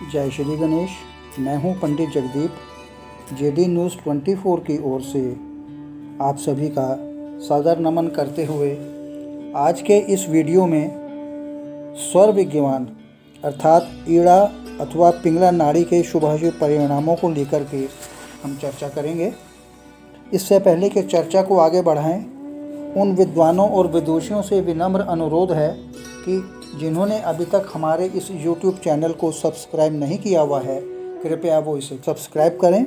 जय श्री गणेश। मैं हूं पंडित जगदीप। जेडी न्यूज़ 24 की ओर से आप सभी का सादर नमन करते हुए आज के इस वीडियो में स्वर विज्ञान अर्थात ईड़ा अथवा पिंगला नाड़ी के शुभाशुभ परिणामों को लेकर के हम चर्चा करेंगे। इससे पहले कि चर्चा को आगे बढ़ाएं, उन विद्वानों और विदुषियों से विनम्र अनुरोध है कि जिन्होंने अभी तक हमारे इस YouTube चैनल को सब्सक्राइब नहीं किया हुआ है, कृपया वो इसे सब्सक्राइब करें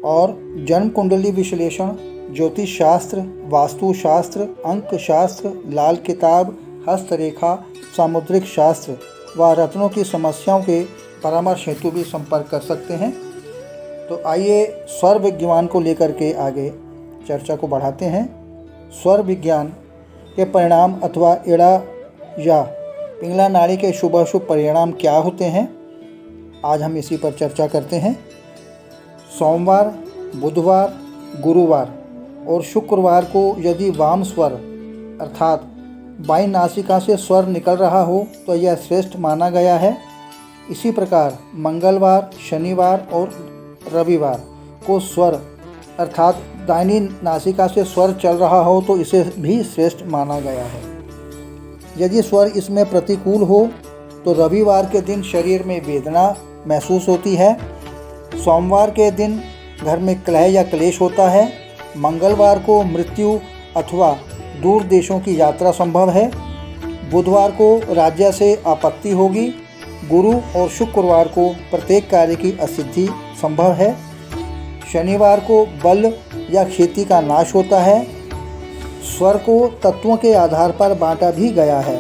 और जन्म कुंडली विश्लेषण, ज्योतिष शास्त्र, वास्तु शास्त्र, अंक शास्त्र, लाल किताब, हस्तरेखा, सामुद्रिक शास्त्र व रत्नों की समस्याओं के परामर्श हेतु भी संपर्क कर सकते हैं। तो आइए स्वर विज्ञान को लेकर के आगे चर्चा को बढ़ाते हैं। स्वर विज्ञान के परिणाम अथवा ईड़ा या पिंगला नाड़ी के शुभाशुभ परिणाम क्या होते हैं, आज हम इसी पर चर्चा करते हैं। सोमवार, बुधवार, गुरुवार और शुक्रवार को यदि वाम स्वर अर्थात बाईं नासिका से स्वर निकल रहा हो तो यह श्रेष्ठ माना गया है। इसी प्रकार मंगलवार, शनिवार और रविवार को स्वर अर्थात दाहिनी नासिका से स्वर चल रहा हो तो इसे भी श्रेष्ठ माना गया है। यदि स्वर इसमें प्रतिकूल हो तो रविवार के दिन शरीर में वेदना महसूस होती है। सोमवार के दिन घर में कलह या क्लेश होता है। मंगलवार को मृत्यु अथवा दूर देशों की यात्रा संभव है। बुधवार को राज्य से आपत्ति होगी। गुरु और शुक्रवार को प्रत्येक कार्य की असिद्धि संभव है। शनिवार को बल या खेती का नाश होता है। स्वर को तत्वों के आधार पर बांटा भी गया है।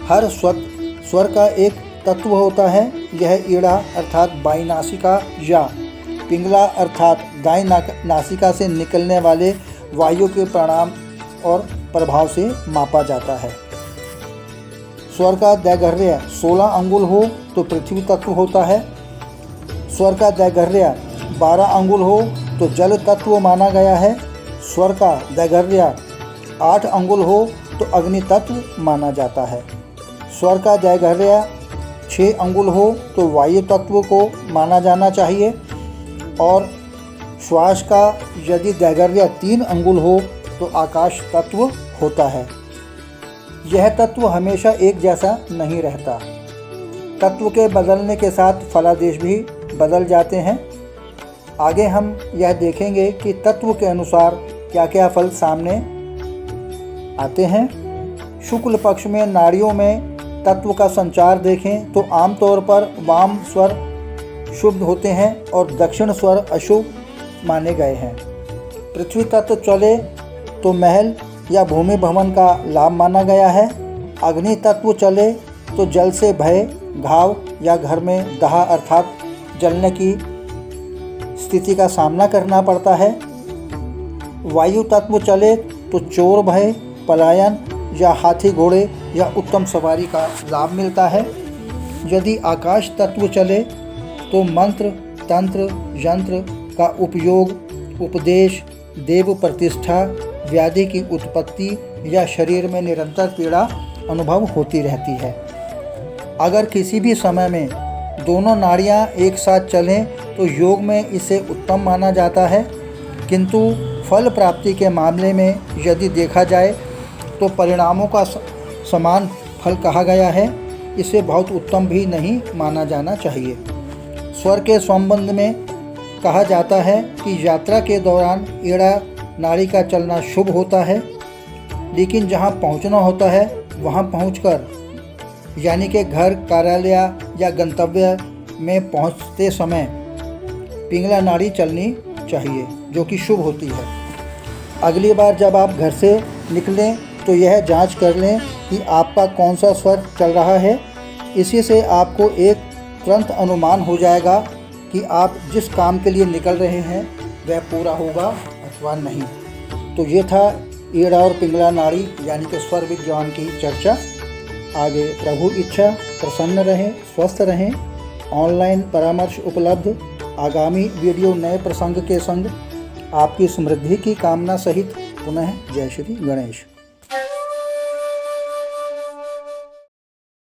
हर स्वर का एक तत्व होता है। यह ईड़ा अर्थात बाईं नासिका या पिंगला अर्थात दाईं नासिका से निकलने वाले वायु के परिणाम और प्रभाव से मापा जाता है। स्वर का दैर्घ्य 16 अंगुल हो तो पृथ्वी तत्व होता है। स्वर का दैर्घ्य 12 अंगुल हो तो जल तत्व माना गया है। स्वर का दैर्घ्य 8 अंगुल हो तो अग्नि तत्व माना जाता है। स्वर का दैर्घ्य 6 अंगुल हो तो वायु तत्व को माना जाना चाहिए और श्वास का यदि दैर्घ्य 3 अंगुल हो तो आकाश तत्व होता है। यह तत्व हमेशा एक जैसा नहीं रहता। तत्व के बदलने के साथ फलादेश भी बदल जाते हैं। आगे हम यह देखेंगे कि तत्व के अनुसार क्या क्या फल सामने आते हैं। शुक्ल पक्ष में नाड़ियों में तत्व का संचार देखें तो आमतौर पर वाम स्वर शुभ होते हैं और दक्षिण स्वर अशुभ माने गए हैं। पृथ्वी तत्व चले तो महल या भूमि भवन का लाभ माना गया है। अग्नि तत्व चले तो जल से भय, घाव या घर में दाह अर्थात जलने की स्थिति का सामना करना पड़ता है। वायु तत्व चले तो चोर भय, पलायन या हाथी घोड़े या उत्तम सवारी का लाभ मिलता है। यदि आकाश तत्व चले तो मंत्र, तंत्र, यंत्र का उपयोग, उपदेश, देव प्रतिष्ठा, व्याधि की उत्पत्ति या शरीर में निरंतर पीड़ा अनुभव होती रहती है। अगर किसी भी समय में दोनों नाड़ियाँ एक साथ चलें तो योग में इसे उत्तम माना जाता है, किंतु फल प्राप्ति के मामले में यदि देखा जाए तो परिणामों का समान फल कहा गया है। इसे बहुत उत्तम भी नहीं माना जाना चाहिए। स्वर के संबंध में कहा जाता है कि यात्रा के दौरान ईड़ा नाड़ी का चलना शुभ होता है, लेकिन जहाँ पहुँचना होता है वहाँ पहुँचकर यानी कि घर, कार्यालय या गंतव्य में पहुँचते समय पिंगला नाड़ी चलनी चाहिए, जो कि शुभ होती है। अगली बार जब आप घर से निकलें तो यह जांच कर लें कि आपका कौन सा स्वर चल रहा है। इसी से आपको एक तुरंत अनुमान हो जाएगा कि आप जिस काम के लिए निकल रहे हैं वह पूरा होगा अथवा नहीं। तो ये था ईड़ा और पिंगला नाड़ी यानी कि स्वर विज्ञान की चर्चा। आगे प्रभु इच्छा प्रसन्न रहें, स्वस्थ रहें। ऑनलाइन परामर्श उपलब्ध। आगामी वीडियो नए प्रसंग के संग आपकी समृद्धि की कामना सहित पुनः जय श्री गणेश।